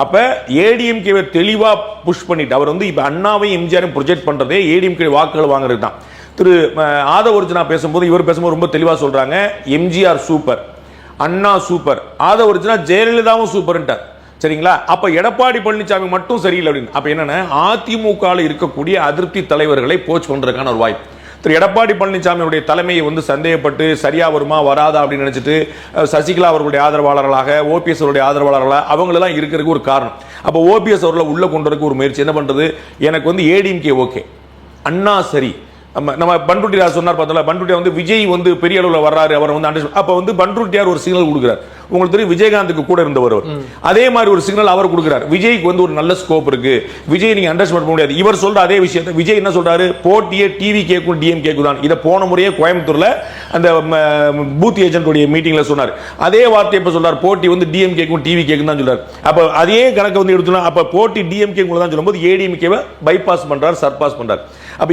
அப்ப ஏடிஎம்கேவை தெளிவா புஷ் பண்ணிட்டு அவர் வந்து இப்ப அண்ணாவையும் எம்ஜிஆரையும் ப்ரொஜெக்ட் பண்றதே ஏடிஎம்கே வாக்குகள் வாங்குறது தான். திரு ஆதவர்ஜனா பேசும்போது இவர் பேசும்போது ரொம்ப தெளிவா சொல்றாங்க, எம்ஜிஆர் சூப்பர், அண்ணா சூப்பர், ஆதவர்ஜனா ஜெயலலிதாவும் சூப்பர்ன்ட்டார். சரிங்களா? அப்ப எடப்பாடி பழனிசாமி மட்டும் சரியில்லை அப்படின்னு. அப்ப என்னன்னா அதிமுக இருக்கக்கூடிய அதிருப்தி தலைவர்களை போச் பண்றதுக்கான ஒரு வாய்ப்பு. திரு எடப்பாடி பழனிசாமியுடைய தலைமையை வந்து சந்தேகப்பட்டு சரியா வருமா வராதா அப்படின்னு நினைச்சிட்டு சசிகலா அவர்களுடைய ஆதரவாளர்களாக, ஓபிஎஸ் அவருடைய ஆதரவாளர்களாக அவங்களெல்லாம் இருக்கிறதுக்கு ஒரு காரணம். அப்ப ஓபிஎஸ் அவர்களை உள்ள கொண்டு வரதுக்கு ஒரு முயற்சி. என்ன பண்றது? எனக்கு வந்து ஏடிஎம்கே ஓகே, அண்ணா சரி. நம்ம பண்ருட்டியார் சொன்னார் பார்த்தல, பண்ருட்டியார் வந்து விஜய் வந்து பெரிய அளவில் வர்றாரு, அவர் வந்து அப்ப வந்து பண்ருட்டியார் ஒரு சிக்னல் கொடுக்குறார். உங்களுக்கு தெரியும் விஜயகாந்துக்கு கூட இருந்தவர், அதே மாதிரி ஒரு சிக்னல் அவர் கொடுக்குறார். விஜய்க்கு வந்து ஒரு நல்ல ஸ்கோப் இருக்கு, விஜய் நீங்க அண்டர்ஸ்டாண்ட் பண்ண முடியாது. இவர் சொல்ற அதே விஷயத்தை விஜய் என்ன சொல்றாரு? போட்டியே டிவி கேக்கும் டிஎம் கேக்கும் தான். இதை போன முறையே கோயம்புத்தூர்ல அந்த பூத் ஏஜென்ட் உடைய மீட்டிங்ல சொன்னார். அதே வார்த்தை இப்ப சொல்றாரு, போட்டி வந்து டிஎம் கேக்கும் டிவி கேக்கும் தான் சொல்றாரு. அப்ப அதே கணக்கு வந்து எடுத்தோம்னா அப்ப போட்டி டிஎம் கேக்கும் தான் சொல்லும்போது ஏடிஎம்கேவை பைபாஸ் பண்றாரு, சர்பாஸ் பண்றாரு. அப்ப